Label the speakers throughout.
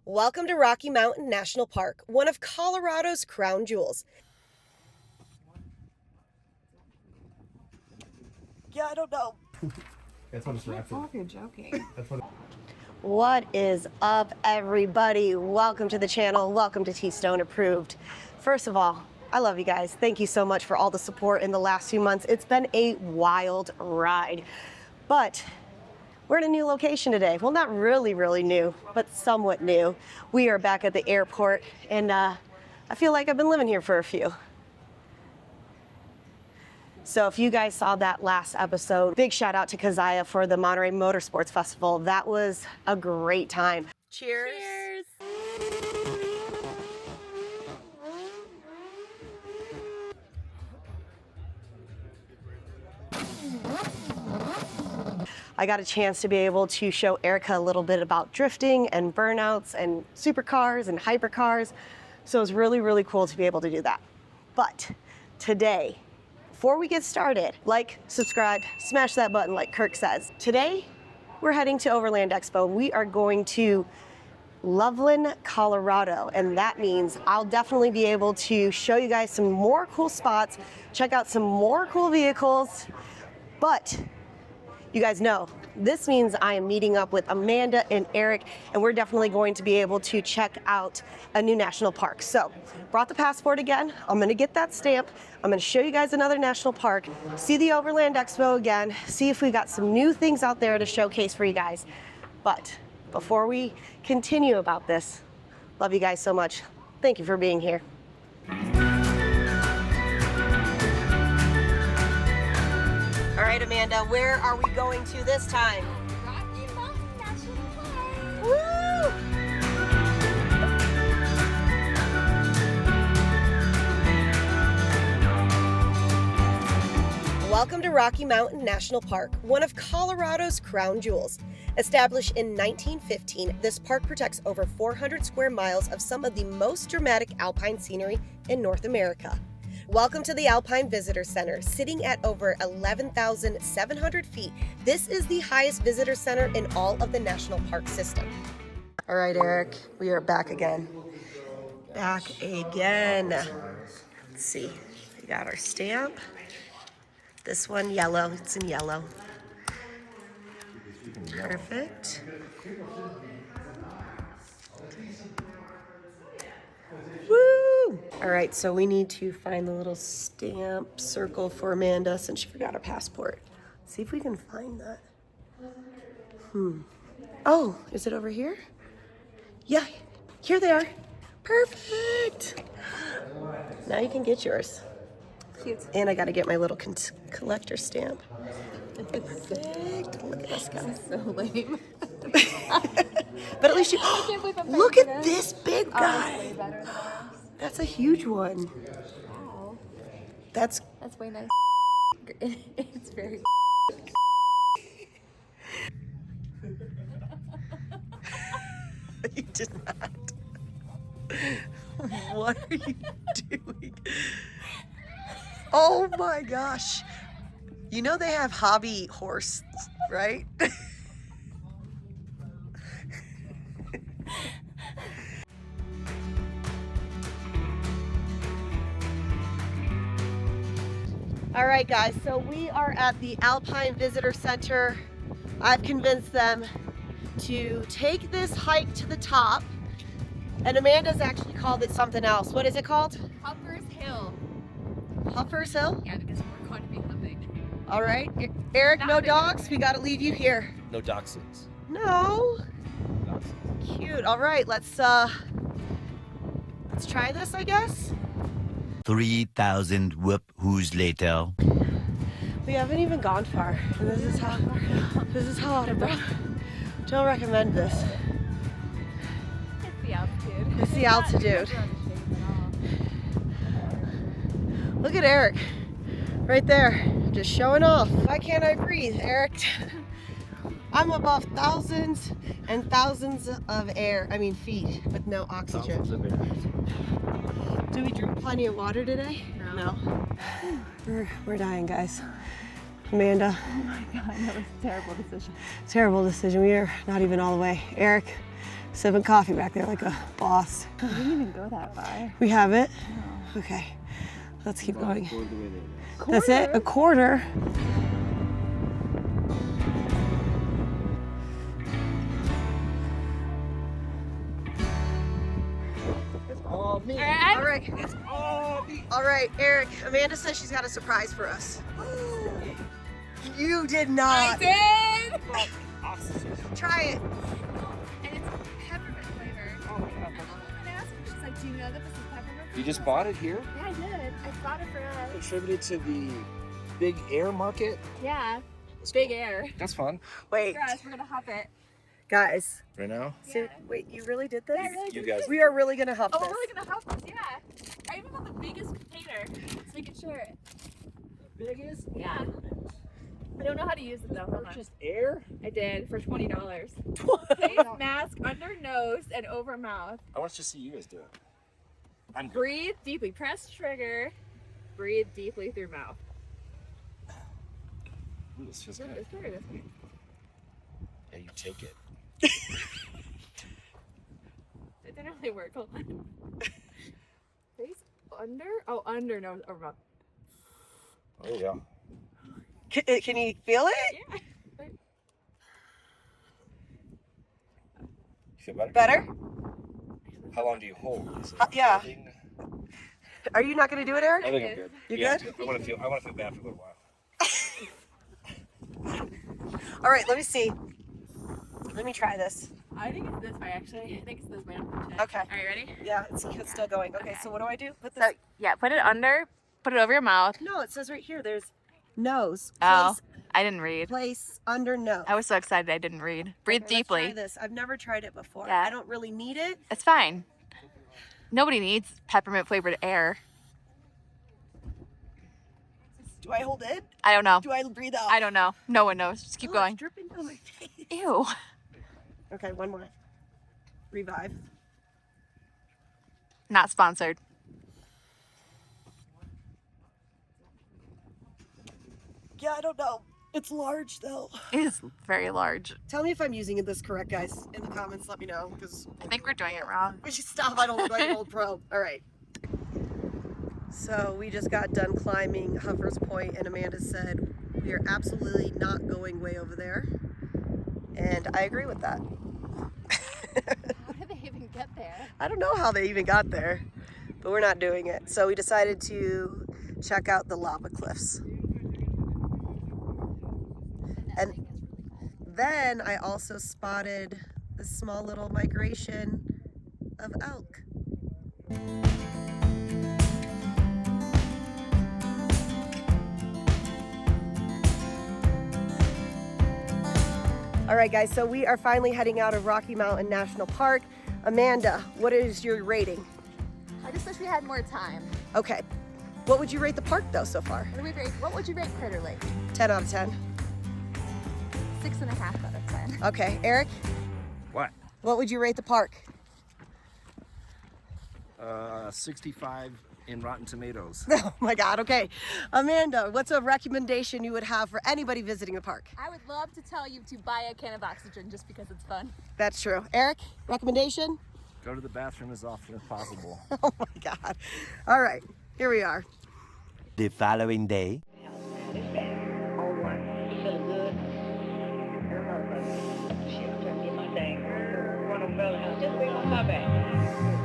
Speaker 1: Welcome to Rocky Mountain National Park, one of Colorado's crown jewels. Yeah, I don't know.
Speaker 2: That's what it's wrapped in.
Speaker 3: Oh, you're joking.
Speaker 1: What is up, everybody? Welcome to the channel. Welcome to T-Stone Approved. First of all, I love you guys. Thank you so much for all the support in the last few months. It's been a wild ride, but we're in a new location today. Well, not really new, but somewhat new. We are back at the airport, and I feel like I've been living here for a few. So if you guys saw that last episode, big shout out to Keziah for the Monterey Motorsports Festival. That was a great time. Cheers.
Speaker 3: Cheers.
Speaker 1: I got a chance to be able to show Erica a little bit about drifting and burnouts and supercars and hypercars. So it was really cool to be able to do that. But today, before we get started, like, subscribe, smash that button like Kirk says. Today, we're heading to Overland Expo. We are going to Loveland, Colorado, and that means I'll definitely be able to show you guys some more cool spots, check out some more cool vehicles, but you guys know, this means I am meeting up with Amanda and Eric, and we're definitely going to be able to check out a new national park. So, brought the passport again. I'm gonna get that stamp. I'm gonna show you guys another national park, see the Overland Expo again, see if we got some new things out there to showcase for you guys. But before we continue about this, love you guys so much. Thank you for being here. All right, Amanda, where are we going to this time?
Speaker 3: Rocky Mountain National Park.
Speaker 1: Woo! Welcome to Rocky Mountain National Park, one of Colorado's crown jewels. Established in 1915, this park protects over 400 square miles of some of the most dramatic alpine scenery in North America. Welcome to the Alpine Visitor Center, sitting at over 11,700 feet. This is the highest visitor center in all of the national park system. All right, Eric, we are back again. Back again. Let's see, we got our stamp. This one, yellow, it's in yellow. Perfect. Woo! All right, so we need to find the little stamp circle for Amanda since she forgot her passport. Let's see if we can find that. Oh, is it over here? Yeah, here they are. Perfect. Now you can get yours.
Speaker 3: Cute.
Speaker 1: And I gotta get my little collector stamp. Perfect. Look at this guy.
Speaker 3: So lame.
Speaker 1: But at least you.
Speaker 3: I can't believe I'm
Speaker 1: Look
Speaker 3: paying
Speaker 1: at
Speaker 3: for
Speaker 1: this big guy.
Speaker 3: Way better than ours.
Speaker 1: That's a huge one.
Speaker 3: Wow.
Speaker 1: That's
Speaker 3: That's way nice. It's very.
Speaker 1: You did not. What are you doing? Oh my gosh. You know they have hobby horse, right? All right, guys, so we are at the Alpine Visitor Center. I've convinced them to take this hike to the top, and Amanda's actually called it something else. What is it called?
Speaker 3: Huffer's Hill.
Speaker 1: Huffer's Hill?
Speaker 3: Yeah, because we're going to be huffing.
Speaker 1: All right. Eric, no dogs. We got to leave you here.
Speaker 2: No dachshunds.
Speaker 1: No. Cute. All right, let's try this, I guess.
Speaker 4: 3,000 whoop-whoos later.
Speaker 1: We haven't even gone far. And this is how out of breath. Don't recommend this.
Speaker 3: It's the altitude.
Speaker 1: It's the altitude. Look at Eric, right there, just showing off. Why can't I breathe, Eric? I'm above thousands and thousands of feet with no oxygen. Do we drink plenty of water today? No. We're dying, guys. Amanda.
Speaker 3: Oh my God, that was a terrible decision.
Speaker 1: Terrible decision. We are not even all the way. Eric, sipping coffee back there like a boss.
Speaker 3: We didn't even go that far.
Speaker 1: We have it? Okay, let's keep going. That's it, a quarter.
Speaker 2: Oh, me.
Speaker 1: All right. All right, Eric. Amanda says she's got a surprise for us. You did not.
Speaker 3: I did!
Speaker 1: Try it.
Speaker 3: And it's peppermint flavored.
Speaker 2: Oh, my God.
Speaker 3: And I asked her, she's like, do you know that this is peppermint?
Speaker 2: You just bought it here?
Speaker 3: Yeah, I did. I bought it for us.
Speaker 2: Contributed to the Big Air Market?
Speaker 3: Yeah. Big air.
Speaker 2: That's fun.
Speaker 1: Wait,
Speaker 3: For us, we're gonna hop it.
Speaker 1: guys.
Speaker 2: Right now?
Speaker 1: Wait, you really did this?
Speaker 3: Yeah, I really
Speaker 2: You
Speaker 3: did.
Speaker 2: guys.
Speaker 1: We are really gonna huff
Speaker 3: Oh,
Speaker 1: this.
Speaker 3: we're really gonna hop this, yeah. I even got the biggest container so we can share it.
Speaker 2: Biggest?
Speaker 3: Yeah. I don't know how to use it though. Hold on.
Speaker 2: Just air?
Speaker 3: I did for $20. Face mask under nose and over mouth.
Speaker 2: I want to just see you guys do it. I'm good.
Speaker 3: Breathe deeply. Press trigger. Breathe deeply through mouth.
Speaker 2: Ooh, this feels good.
Speaker 3: It's very good.
Speaker 2: Yeah, you take it.
Speaker 3: It didn't really work. Hold on. Face under? Oh, under nose over mouth.
Speaker 2: There you go.
Speaker 1: Can you feel it?
Speaker 3: Yeah.
Speaker 2: You feel better?
Speaker 1: Better?
Speaker 2: How long do you hold? Is it
Speaker 1: Yeah.
Speaker 2: holding?
Speaker 1: Are you not gonna do it, Eric?
Speaker 2: I think I'm good.
Speaker 1: You
Speaker 2: Yeah,
Speaker 1: good?
Speaker 2: I want to feel bad for a little while.
Speaker 1: All right, let me see. Let me try this.
Speaker 3: I think it's this way actually. I think it's this way.
Speaker 1: Okay.
Speaker 3: Are you ready?
Speaker 1: Yeah, it's still going. Okay, so what do I do? Put this.
Speaker 3: So yeah, put it under. Put it over your mouth.
Speaker 1: No, it says right here. There's nose.
Speaker 3: Oh, I didn't read.
Speaker 1: Place under nose.
Speaker 3: I was so excited I didn't read. Breathe
Speaker 1: Okay, let's
Speaker 3: deeply.
Speaker 1: try this. I've never tried it before.
Speaker 3: Yeah.
Speaker 1: I don't really need it.
Speaker 3: It's fine. Nobody needs peppermint flavored air.
Speaker 1: Do I hold it?
Speaker 3: I don't know.
Speaker 1: Do I breathe out?
Speaker 3: I don't know. No one knows. Just keep
Speaker 1: Oh,
Speaker 3: going.
Speaker 1: It's dripping down my face.
Speaker 3: Ew.
Speaker 1: Okay, one more. Revive.
Speaker 3: Not sponsored.
Speaker 1: Yeah, I don't know. It's large though.
Speaker 3: It is very large.
Speaker 1: Tell me if I'm using this correct, guys. In the comments, let me know because
Speaker 3: I think we're doing it wrong.
Speaker 1: we should stop. I don't look like an old pro. All right. So we just got done climbing Huffers Point, and Amanda said we are absolutely not going way over there, and I agree with that.
Speaker 3: How did they even get there?
Speaker 1: I don't know how they even got there, but we're not doing it. So we decided to check out the lava cliffs. And then I also spotted this small little migration of elk. All right, guys, so we are finally heading out of Rocky Mountain National Park. Amanda, what is your rating?
Speaker 3: I just wish we had more time.
Speaker 1: Okay. What would you rate the park, though, so far?
Speaker 3: What would you rate Critter Lake?
Speaker 1: 10 out of 10.
Speaker 3: 6.5 out of 10.
Speaker 1: Okay, Eric,
Speaker 2: What?
Speaker 1: what would you rate the park?
Speaker 2: 65 in Rotten Tomatoes.
Speaker 1: Oh my God, okay. Amanda, what's a recommendation you would have for anybody visiting the park?
Speaker 3: I would love to tell you to buy a can of oxygen just because it's fun.
Speaker 1: That's true. Eric, recommendation?
Speaker 2: Go to the bathroom as often as possible.
Speaker 1: Oh my God. All right, here we are.
Speaker 4: The following day.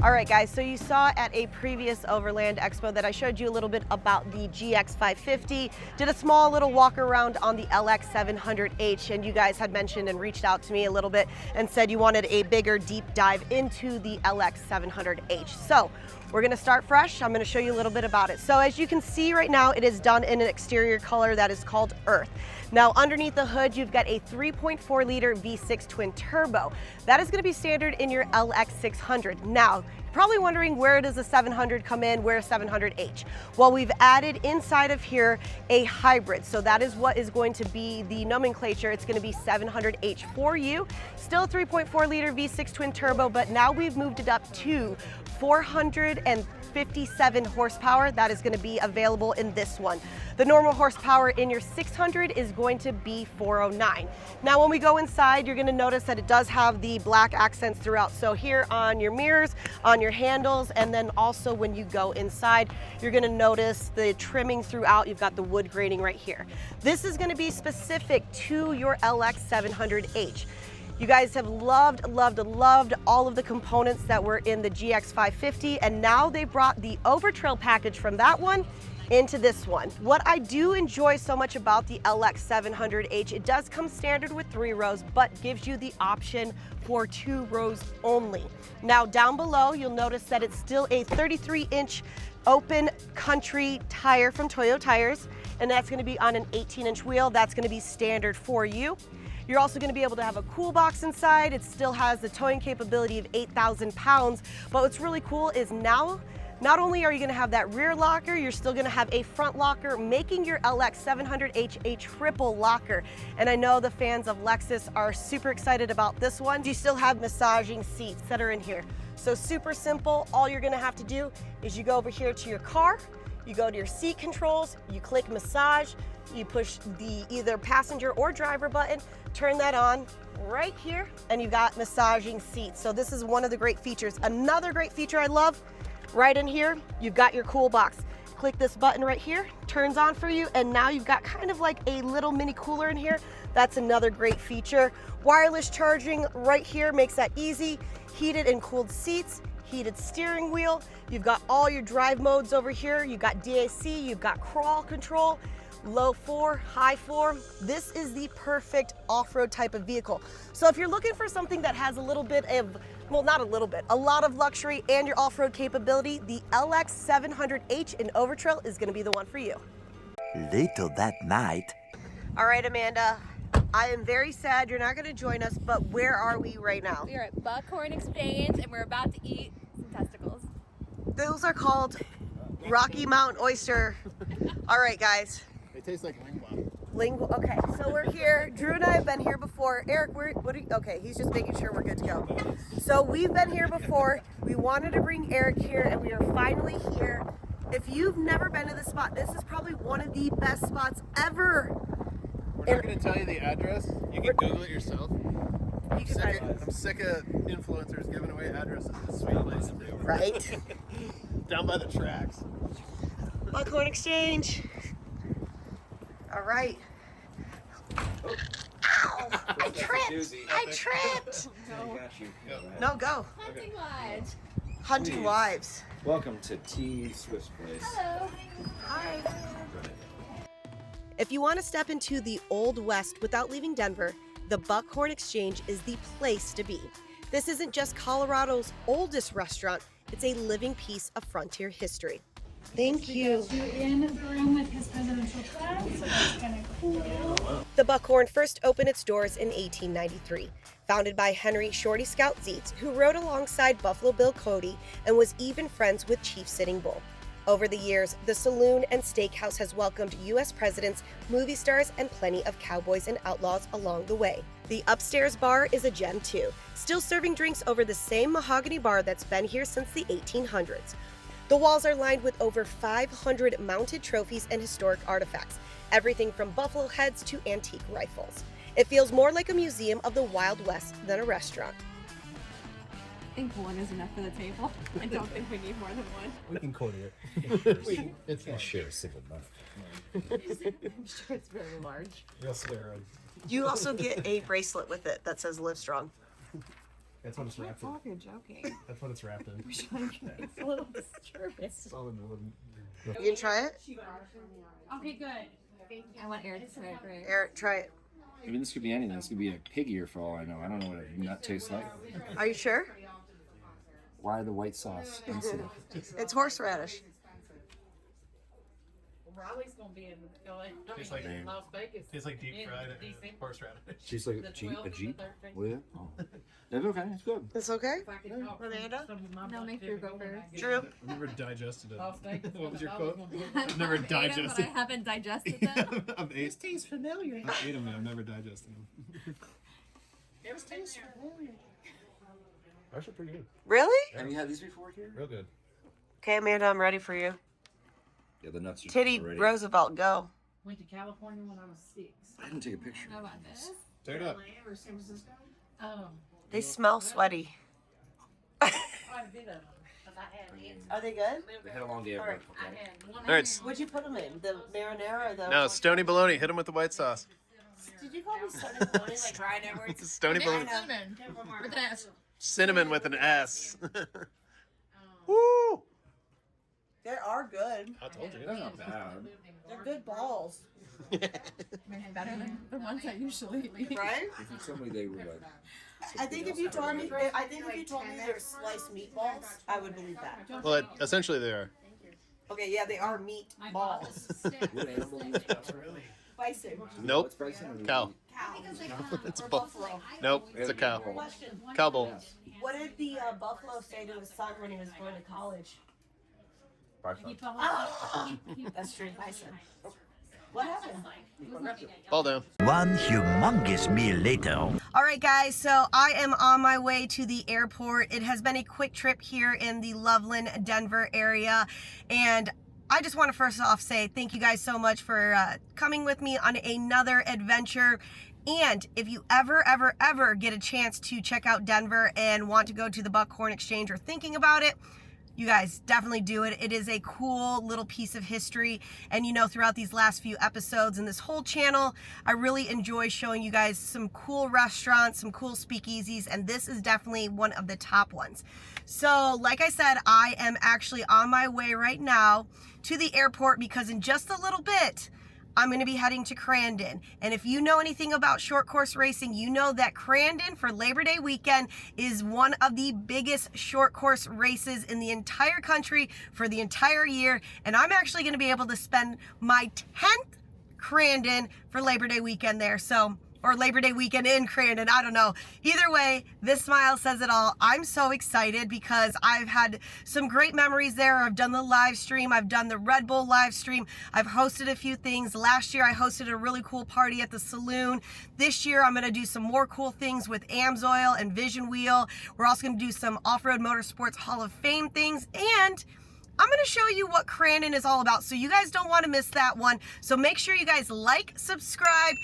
Speaker 1: All right, guys, so you saw at a previous Overland Expo that I showed you a little bit about the GX550, did a small little walk around on the LX700H, and you guys had mentioned and reached out to me a little bit and said you wanted a bigger deep dive into the LX700H. So we're gonna start fresh. I'm gonna show you a little bit about it. So as you can see right now, it is done in an exterior color that is called Earth. Now underneath the hood, you've got a 3.4 liter V6 twin turbo. That is gonna be standard in your LX600. Now, Probably wondering, where does a 700 come in, where's 700H? Well, we've added inside of here a hybrid. So that is what is going to be the nomenclature. It's gonna be 700H for you. Still 3.4 liter V6 twin turbo, but now we've moved it up to 457 horsepower. That is gonna be available in this one. The normal horsepower in your 600 is going to be 409. Now, when we go inside, you're gonna notice that it does have the black accents throughout. So here on your mirrors, on your handles, and then also when you go inside, you're gonna notice the trimming throughout. You've got the wood grating right here. This is gonna be specific to your LX700H. You guys have loved all of the components that were in the GX550, and now they brought the Overtrail package from that one into this one. What I do enjoy so much about the LX700H, it does come standard with 3 rows, but gives you the option for 2 rows only. Now down below, you'll notice that it's still a 33-inch open country tire from Toyo Tires, and that's gonna be on an 18-inch wheel. That's gonna be standard for you. You're also gonna be able to have a cool box inside. It still has the towing capability of 8,000 pounds, but what's really cool is now, not only are you gonna have that rear locker, you're still gonna have a front locker, making your LX700H a triple locker. And I know the fans of Lexus are super excited about this one. You still have massaging seats that are in here. So super simple. All you're gonna have to do is you go over here to your car, you go to your seat controls, you click massage, you push the either passenger or driver button, turn that on right here, and you've got massaging seats. So this is one of the great features. Another great feature I love, right in here, you've got your cool box. Click this button right here, turns on for you, and now you've got kind of like a little mini cooler in here. That's another great feature. Wireless charging right here makes that easy. Heated and cooled seats, heated steering wheel. You've got all your drive modes over here. You've got DAC, you've got crawl control, low 4, high 4. This is the perfect off-road type of vehicle. So if you're looking for something that has a little bit of, well, not a little bit, a lot of luxury and your off-road capability, the LX700H in Overtrail is gonna be the one for you.
Speaker 4: Later that night,
Speaker 1: All right, Amanda, I am very sad you're not gonna join us, but where are we right now?
Speaker 3: We are at Buckhorn Exchange and we're about to eat some testicles.
Speaker 1: Those are called Rocky Mountain oyster. All right, guys.
Speaker 5: They taste like lingua.
Speaker 1: Okay, so we're here. Drew and I have been here before. Eric, okay, he's just making sure we're good to go. So we've been here before. We wanted to bring Eric here, and we are finally here. If you've never been to this spot, this is probably one of the best spots ever.
Speaker 5: We're not going to tell you the address. You can Google it yourself. I'm sick of influencers giving away addresses. It's a sweet place to do.
Speaker 1: Right?
Speaker 5: Down by the tracks.
Speaker 1: Buckhorn Exchange. All right. Ow! I tripped! I tripped! No, go.
Speaker 3: Hunting Lodge.
Speaker 1: Hunting Wives.
Speaker 2: Welcome to T Swift's place.
Speaker 3: Hello.
Speaker 1: Hi. If you want to step into the Old West without leaving Denver, the Buckhorn Exchange is the place to be. This isn't just Colorado's oldest restaurant, it's a living piece of frontier history. Thank you.
Speaker 6: You in the room with his presidential flag, so that's kind of cool.
Speaker 1: The Buckhorn first opened its doors in 1893, founded by Henry Shorty Scout Zietz, who rode alongside Buffalo Bill Cody and was even friends with Chief Sitting Bull. Over the years, the saloon and steakhouse has welcomed U.S. presidents, movie stars, and plenty of cowboys and outlaws along the way. The upstairs bar is a gem too, still serving drinks over the same mahogany bar that's been here since the 1800s. The walls are lined with over 500 mounted trophies and historic artifacts, everything from buffalo heads to antique rifles. It feels more like a museum of the Wild West than a restaurant.
Speaker 3: I think one is enough for the table. I don't think we need more than one.
Speaker 5: We can quote it. It's not share a single nut.
Speaker 3: I'm sure it's very large.
Speaker 5: Real steroid.
Speaker 1: You also get a bracelet with it that says Live Strong.
Speaker 5: That's what it's wrapped in.
Speaker 3: Oh, if you're joking.
Speaker 5: That's what it's wrapped in.
Speaker 3: It's a little disturbing.
Speaker 5: Solid wooden.
Speaker 1: You can try it?
Speaker 6: Okay, good.
Speaker 3: Thank you. I want Eric to try it first.
Speaker 1: Eric, try it.
Speaker 2: I mean, this could be anything. This could be a pig ear for all I know. I don't know what a nut tastes like.
Speaker 1: Are you sure?
Speaker 2: Why the white sauce?
Speaker 1: It's horseradish.
Speaker 7: Raleigh's gonna be in LA.
Speaker 5: Tastes like
Speaker 7: Las Vegas.
Speaker 5: Tastes like deep
Speaker 7: in
Speaker 5: fried
Speaker 7: December.
Speaker 5: horseradish.
Speaker 2: She's like
Speaker 7: The
Speaker 2: a Jeep.
Speaker 7: 12th
Speaker 2: A
Speaker 7: and the
Speaker 2: Jeep.
Speaker 7: 13th.
Speaker 2: Well, yeah. Oh. That's okay. It's good.
Speaker 1: It's okay?
Speaker 7: If I could talk
Speaker 1: Amanda?
Speaker 7: some of my
Speaker 3: No, make Drew go
Speaker 7: bacteria,
Speaker 3: first.
Speaker 1: Drew?
Speaker 5: I've never digested it.
Speaker 7: Las Vegas.
Speaker 5: What was your
Speaker 7: I
Speaker 5: quote?
Speaker 7: gonna be-
Speaker 5: I've never
Speaker 3: I've ate 'em,
Speaker 5: digested.
Speaker 3: but I haven't digested them.
Speaker 5: I've ate. Tastes familiar. I've ate them, and I've never digested them.
Speaker 7: It tastes familiar.
Speaker 5: Actually, pretty good.
Speaker 1: Really?
Speaker 2: Have you had these before here?
Speaker 5: Real good.
Speaker 1: Okay, Amanda, I'm ready for you.
Speaker 2: Yeah, the nuts are
Speaker 1: Titty
Speaker 2: ready.
Speaker 1: Roosevelt, go.
Speaker 7: Went to California when I was 6.
Speaker 2: I didn't take a picture.
Speaker 3: How about this?
Speaker 5: Tear it up.
Speaker 7: Or San Francisco.
Speaker 1: They smell sweaty.
Speaker 7: Quite a bit of them. 'Cause I had
Speaker 1: Are they good?
Speaker 2: They had a long day at
Speaker 1: Alright.
Speaker 2: work.
Speaker 7: I
Speaker 2: Okay?
Speaker 7: had one.
Speaker 5: Alright.
Speaker 1: What'd you put them in? The marinara or the...
Speaker 5: No, stony bologna. Hit them with the white sauce.
Speaker 1: Did you call me Stony Bologna, like Ryan Edwards?
Speaker 5: Stony bologna.
Speaker 3: Cinnamon with an S.
Speaker 5: Cinnamon with an S. Woo!
Speaker 1: They are good.
Speaker 5: I told you.
Speaker 2: That's not bad.
Speaker 1: They're good balls.
Speaker 3: Better than the ones I usually eat.
Speaker 1: Right?
Speaker 2: If you told me they were like,
Speaker 1: I think if you told me they're sliced meatballs, I would believe that.
Speaker 5: Well, essentially they are.
Speaker 1: Okay, yeah, they are meat balls.
Speaker 2: what animal is that?
Speaker 1: Bison.
Speaker 5: Nope.
Speaker 2: What's bison?
Speaker 5: Cow.
Speaker 1: Cow.
Speaker 5: It's
Speaker 1: Or
Speaker 5: a
Speaker 1: buffalo.
Speaker 5: Nope. It's a cow.
Speaker 1: Question.
Speaker 5: Cow bull.
Speaker 1: What did the buffalo say to his son when he was going to college?
Speaker 2: Bison.
Speaker 1: That's true, bison. What happened?
Speaker 5: Fall down.
Speaker 4: One humongous meal later.
Speaker 1: All right, guys, so I am on my way to the airport. It has been a quick trip here in the Loveland, Denver area, and I just want to first off say thank you guys so much for coming with me on another adventure. And if you ever get a chance to check out Denver and want to go to the Buckhorn Exchange or thinking about it, you guys definitely do it. It is a cool little piece of history. And you know, throughout these last few episodes and this whole channel, I really enjoy showing you guys some cool restaurants, some cool speakeasies, and this is definitely one of the top ones. So like I said, I am actually on my way right now to the airport because in just a little bit, I'm going to be heading to Crandon. And if you know anything about short course racing, you know that Crandon for Labor Day weekend is one of the biggest short course races in the entire country for the entire year. And I'm actually going to be able to spend my 10th Crandon for Labor Day weekend there. So, or Labor Day weekend in Crandon, I don't know. Either way, this smile says it all. I'm so excited because I've had some great memories there. I've done the live stream. I've done the Red Bull live stream. I've hosted a few things. Last year, I hosted a really cool party at the saloon. This year, I'm going to do some more cool things with AMSOIL and Vision Wheel. We're also going to do some Off-Road Motorsports Hall of Fame things. And I'm going to show you what Crandon is all about. So you guys don't want to miss that one. So make sure you guys like, subscribe,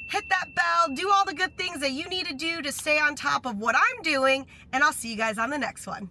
Speaker 1: hit that bell, do all the good things that you need to do to stay on top of what I'm doing, and I'll see you guys on the next one.